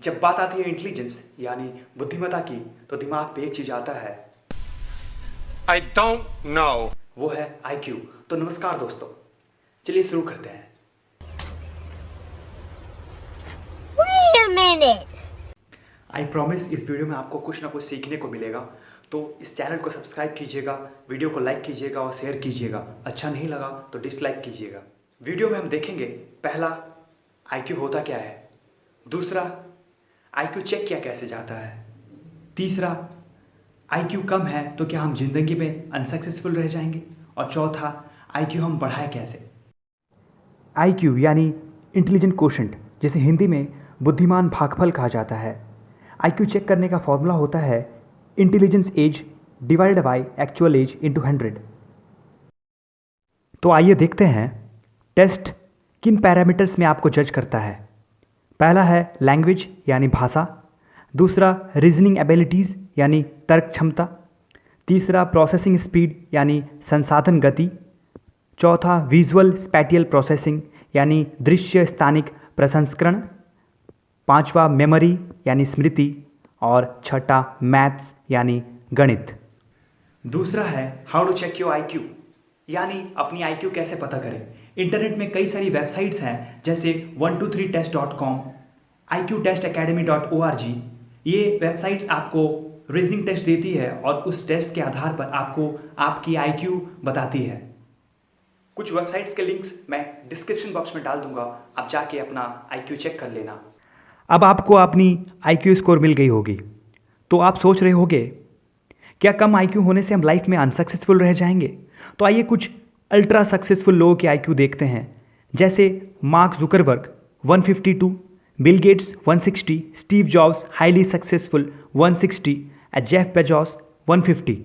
जब बात आती है इंटेलिजेंस यानी बुद्धिमत्ता की तो दिमाग पे एक चीज आता है, I don't know. वो है आईक्यू। तो नमस्कार दोस्तों, चलिए शुरू करते हैं। Wait a minute. I promise इस वीडियो में आपको कुछ ना कुछ सीखने को मिलेगा, तो इस चैनल को सब्सक्राइब कीजिएगा, वीडियो को लाइक कीजिएगा और शेयर कीजिएगा। अच्छा नहीं लगा तो डिसलाइक कीजिएगा। वीडियो में हम देखेंगे पहला, आईक्यू होता क्या है, दूसरा, आईक्यू चेक किया कैसे जाता है, तीसरा, आईक्यू कम है तो क्या हम जिंदगी में अनसक्सेसफुल रह जाएंगे, और चौथा, आईक्यू हम बढ़ाएं कैसे। आईक्यू यानी इंटेलिजेंट कोशेंट, जिसे हिंदी में बुद्धिमान भागफल कहा जाता है। आईक्यू चेक करने का फॉर्मूला होता है intelligence age divided by actual age into 100। तो आइए देखते हैं टेस्ट किन पैरामीटर्स में आपको जज करता है। पहला है लैंग्वेज यानी भाषा, दूसरा रीजनिंग एबिलिटीज़ यानी तर्क क्षमता, तीसरा प्रोसेसिंग स्पीड यानी संसाधन गति, चौथा विजुअल स्पैटियल प्रोसेसिंग यानी दृश्य स्थानिक प्रसंस्करण, पांचवा मेमोरी यानी स्मृति, और छठा मैथ्स यानी गणित। दूसरा है how to check your IQ यानी अपनी आईक्यू कैसे पता करें। इंटरनेट में कई सारी वेबसाइट्स हैं जैसे 123test.com, iqtestacademy.org। ये वेबसाइट्स आपको रीजनिंग टेस्ट देती है और उस टेस्ट के आधार पर आपको आपकी आईक्यू बताती है। कुछ वेबसाइट्स के लिंक्स मैं डिस्क्रिप्शन बॉक्स में डाल दूंगा, आप जाके अपना आईक्यू चेक कर लेना। अब आपको अपनी आईक्यू स्कोर मिल गई होगी, तो आप सोच रहे होंगे क्या कम आईक्यू होने से हम लाइफ में अनसक्सेसफुल रह जाएंगे। तो आइए कुछ अल्ट्रा सक्सेसफुल लोगों के आईक्यू देखते हैं, जैसे mark Zuckerberg 152, Bill Gates 160, Steve jobs highly successful 160, Jeff Bezos 150।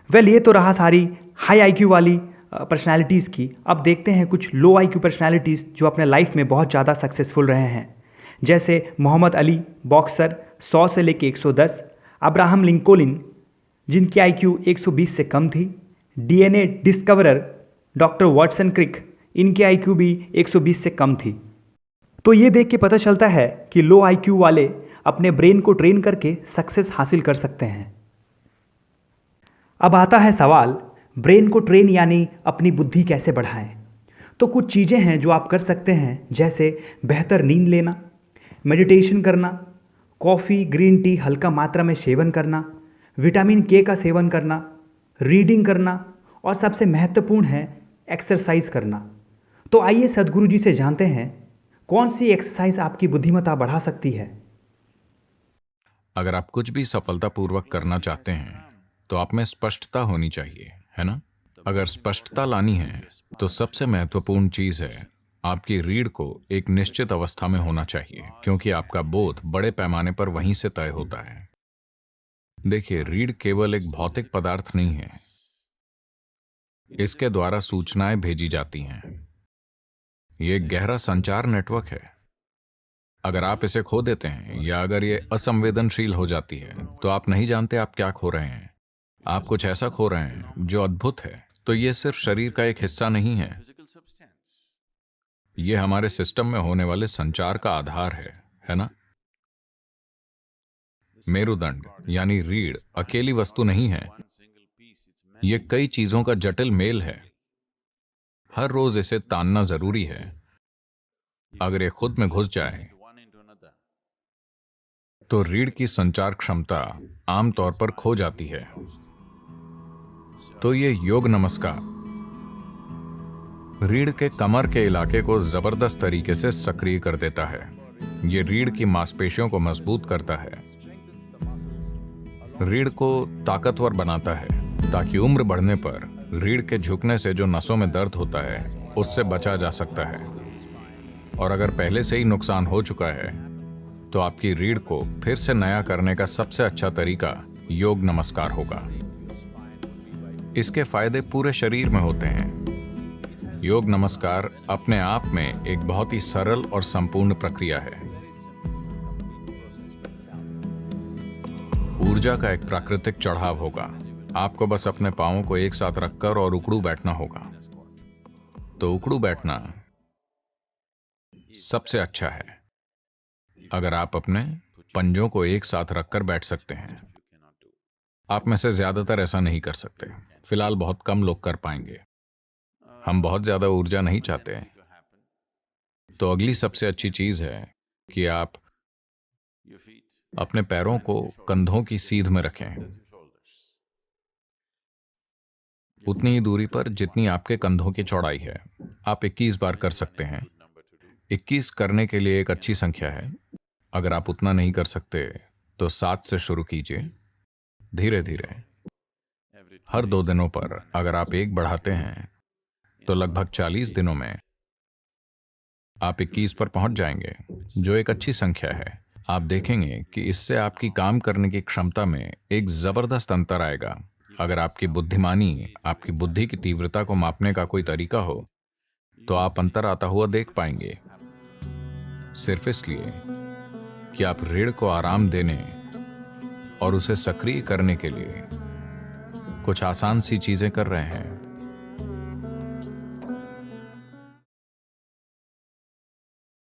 Well, ये तो रहा सारी हाई आईक्यू वाली पर्सनालिटीज़ की। अब देखते हैं कुछ लो आईक्यू पर्सनालिटीज़ जो अपने लाइफ में बहुत ज़्यादा सक्सेसफुल रहे हैं, जैसे मोहम्मद अली बॉक्सर 100 से लेके 110, अब्राहम लिंकोलिन जिनकी आईक्यू 120 से कम थी, DNA discoverer doctor Watson Crick, इनकी आईक्यू भी 120 से कम थी। तो ये देख के पता चलता है कि लो आईक्यू वाले अपने ब्रेन को ट्रेन करके सक्सेस हासिल कर सकते हैं। अब आता है सवाल, ब्रेन को ट्रेन यानी अपनी बुद्धि कैसे बढ़ाएं। तो कुछ चीज़ें हैं जो आप कर सकते हैं, जैसे बेहतर नींद लेना, मेडिटेशन करना, कॉफ़ी ग्रीन टी हल्का मात्रा में सेवन करना, विटामिन के का सेवन करना, रीडिंग करना, और सबसे महत्वपूर्ण है एक्सरसाइज करना। तो आइए सदगुरु जी से जानते हैं कौन सी एक्सरसाइज आपकी बुद्धिमत्ता बढ़ा सकती है। अगर आप कुछ भी सफलतापूर्वक करना चाहते हैं तो आप में स्पष्टता होनी चाहिए, है ना? अगर स्पष्टता लानी है तो सबसे महत्वपूर्ण चीज है आपकी रीढ़ को एक निश्चित अवस्था में होना चाहिए, क्योंकि आपका बोध बड़े पैमाने पर वहीं से तय होता है। देखिए, रीढ़ केवल एक भौतिक पदार्थ नहीं है, इसके द्वारा सूचनाएं भेजी जाती हैं। यह एक गहरा संचार नेटवर्क है। अगर आप इसे खो देते हैं या अगर ये असंवेदनशील हो जाती है तो आप नहीं जानते आप क्या खो रहे हैं। आप कुछ ऐसा खो रहे हैं जो अद्भुत है। तो ये सिर्फ शरीर का एक हिस्सा नहीं है, ये हमारे सिस्टम में होने वाले संचार का आधार है ना? मेरुदंड यानी रीढ़ अकेली वस्तु नहीं है, ये कई चीजों का जटिल मेल है। हर रोज इसे तानना जरूरी है। अगर ये खुद में घुस जाए तो रीढ़ की संचार क्षमता आमतौर पर खो जाती है। तो ये योग नमस्कार रीढ़ के कमर के इलाके को जबरदस्त तरीके से सक्रिय कर देता है। ये रीढ़ की मांसपेशियों को मजबूत करता है, रीढ़ को ताकतवर बनाता है, ताकि उम्र बढ़ने पर रीढ़ के झुकने से जो नसों में दर्द होता है उससे बचा जा सकता है। और अगर पहले से ही नुकसान हो चुका है तो आपकी रीढ़ को फिर से नया करने का सबसे अच्छा तरीका योग नमस्कार होगा। इसके फायदे पूरे शरीर में होते हैं। योग नमस्कार अपने आप में एक बहुत ही सरल और संपूर्ण प्रक्रिया है। ऊर्जा का एक प्राकृतिक चढ़ाव होगा। आपको बस अपने पांवों को एक साथ रखकर और उकड़ू बैठना होगा। तो उकड़ू बैठना सबसे अच्छा है। अगर आप अपने पंजों को एक साथ रखकर बैठ सकते हैं। आप में से ज्यादातर ऐसा नहीं कर सकते। फिलहाल बहुत कम लोग कर पाएंगे। हम बहुत ज्यादा ऊर्जा नहीं चाहते। तो अगली सबसे अच्छी चीज है कि आप अपने पैरों को कंधों की सीध में रखें, उतनी ही दूरी पर जितनी आपके कंधों की चौड़ाई है। आप 21 बार कर सकते हैं। 21 करने के लिए एक अच्छी संख्या है। अगर आप उतना नहीं कर सकते तो 7 से शुरू कीजिए, धीरे धीरे। हर 2 दिनों पर अगर आप 1 बढ़ाते हैं तो लगभग 40 दिनों में आप 21 पर पहुंच जाएंगे, जो एक अच्छी संख्या है। आप देखेंगे कि इससे आपकी काम करने की क्षमता में एक जबरदस्त अंतर आएगा। अगर आपकी बुद्धिमानी, आपकी बुद्धि की तीव्रता को मापने का कोई तरीका हो तो आप अंतर आता हुआ देख पाएंगे। सिर्फ इसलिए कि आप रीढ़ को आराम देने और उसे सक्रिय करने के लिए कुछ आसान सी चीजें कर रहे हैं।